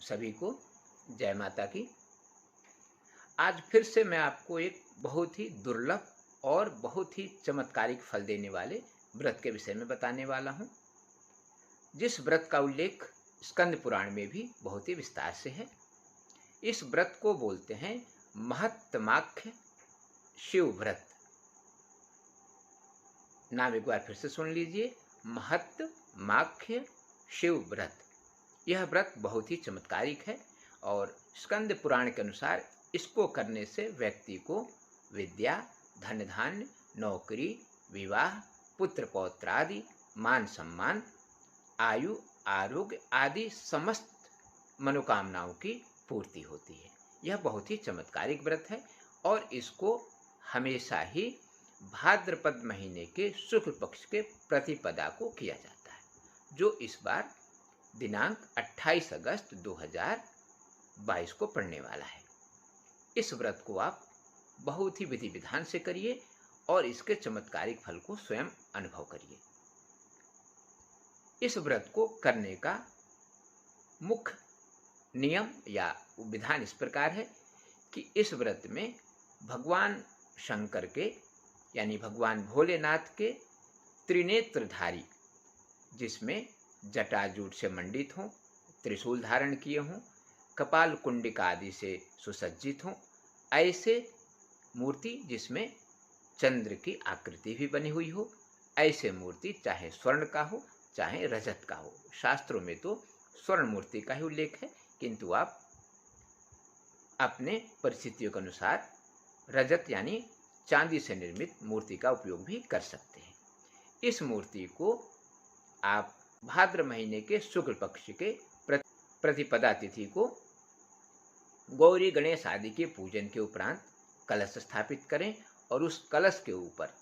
सभी को जय माता की। आज फिर से मैं आपको एक बहुत ही दुर्लभ और बहुत ही चमत्कारिक फल देने वाले व्रत के विषय में बताने वाला हूँ, जिस व्रत का उल्लेख स्कंद पुराण में भी बहुत ही विस्तार से है। इस व्रत को बोलते हैं महत्तमाख्य शिव व्रत। नाम एक बार फिर से सुन लीजिए, महत्तमाख्य शिव व्रत। यह व्रत बहुत ही चमत्कारिक है और स्कंद पुराण के अनुसार इसको करने से व्यक्ति को विद्या, धन धान्य, नौकरी, विवाह, पुत्र पौत्र आदि, मान सम्मान, आयु, आरोग्य आदि समस्त मनोकामनाओं की पूर्ति होती है। यह बहुत ही चमत्कारिक व्रत है और इसको हमेशा ही भाद्रपद महीने के शुक्ल पक्ष के प्रतिपदा को किया जाता है, जो इस बार दिनांक 28 अगस्त 2022 को पड़ने वाला है। इस व्रत को आप बहुत ही विधि विधान से करिए और इसके चमत्कारिक फल को स्वयं अनुभव करिए। इस व्रत को करने का मुख्य नियम या विधान इस प्रकार है कि इस व्रत में भगवान शंकर के यानी भगवान भोलेनाथ के त्रिनेत्रधारी, जिसमें जटाजूट से मंडित हों, त्रिशूल धारण किए हों, कपाल कुंडिका आदि से सुसज्जित हों, ऐसे मूर्ति जिसमें चंद्र की आकृति भी बनी हुई हो, ऐसे मूर्ति चाहे स्वर्ण का हो चाहे रजत का हो। शास्त्रों में तो स्वर्ण मूर्ति का ही उल्लेख है, किंतु आप अपने परिस्थितियों के अनुसार रजत यानी चांदी से निर्मित मूर्ति का उपयोग भी कर सकते हैं। इस मूर्ति को आप भाद्र महीने के शुक्ल पक्ष के प्रतिपदा तिथि को गौरी गणेश आदि के पूजन के उपरांत कलश स्थापित करें और उस कलश के ऊपर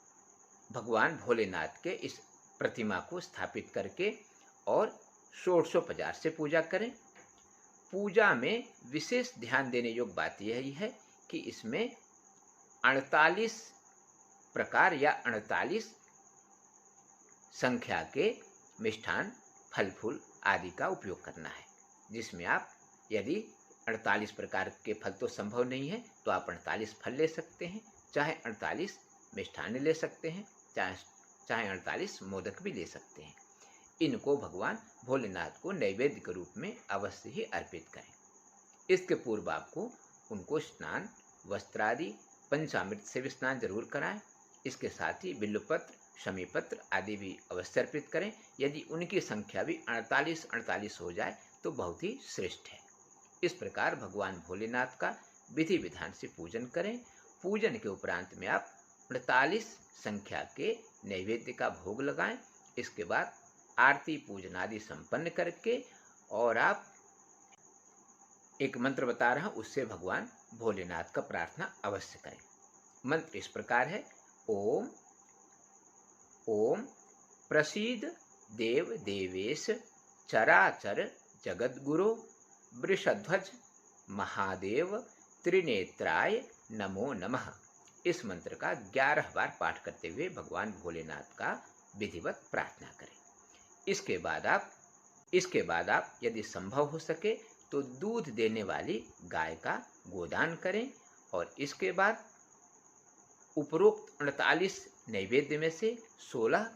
भगवान भोलेनाथ के इस प्रतिमा को स्थापित करके और षोडशोपचार से पूजा करें। पूजा में विशेष ध्यान देने योग्य बात यही है कि इसमें 48 प्रकार या 48 संख्या के मिष्ठान, फल फूल आदि का उपयोग करना है, जिसमें आप यदि 48 प्रकार के फल तो संभव नहीं है तो आप 48 फल ले सकते हैं, चाहे 48 मिष्ठान ले सकते हैं, चाहे 48 मोदक भी ले सकते हैं। इनको भगवान भोलेनाथ को नैवेद्य के रूप में अवश्य ही अर्पित करें। इसके पूर्व आपको उनको स्नान, वस्त्र आदि, पंचामृत से भी स्नान जरूर कराएं। इसके साथ ही बिल्वपत्र, शमीपत्र आदि भी अवश्य अर्पित करें। यदि उनकी संख्या भी 48 हो जाए तो बहुत ही श्रेष्ठ है। इस प्रकार भगवान भोलेनाथ का विधि विधान से पूजन करें। पूजन के उपरांत में आप 48 संख्या के नैवेद्य का भोग लगाएं। इसके बाद आरती पूजन आदि संपन्न करके और आप एक मंत्र बता रहा हूं, उससे भगवान भोलेनाथ का प्रार्थना अवश्य करें। मंत्र इस प्रकार है, ओम ओम प्रसीद देव देवेश चराचर जगद्गुरो वृषध्वज महादेव त्रिनेत्राय नमो नमः। इस मंत्र का 11 बार पाठ करते हुए भगवान भोलेनाथ का विधिवत प्रार्थना करें। इसके बाद आप यदि संभव हो सके तो दूध देने वाली गाय का गोदान करें और इसके बाद उपरोक्त 48 नैवेद्य में से 16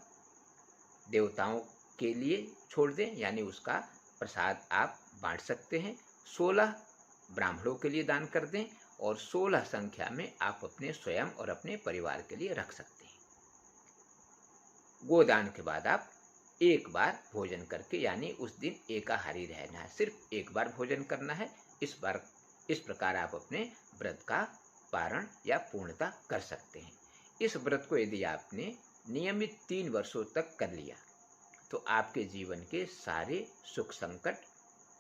देवताओं के लिए छोड़ दें, यानी उसका प्रसाद आप बांट सकते हैं। 16 ब्राह्मणों के लिए दान कर दें और 16 संख्या में आप अपने स्वयं और अपने परिवार के लिए रख सकते हैं। गोदान के बाद आप एक बार भोजन करके, यानी उस दिन एकाहारी रहना है, सिर्फ एक बार भोजन करना है। इस प्रकार आप अपने व्रत का पारण या पूर्णता कर सकते हैं। इस व्रत को यदि आपने नियमित 3 वर्षों तक कर लिया तो आपके जीवन के सारे सुख संकट,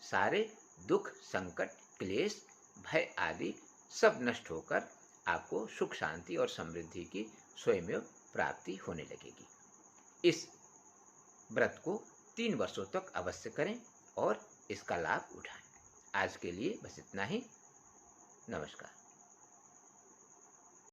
सारे दुख संकट, क्लेश, भय आदि सब नष्ट होकर आपको सुख शांति और समृद्धि की स्वयं प्राप्ति होने लगेगी। इस व्रत को 3 वर्षों तक अवश्य करें और इसका लाभ उठाएं। आज के लिए बस इतना ही। नमस्कार।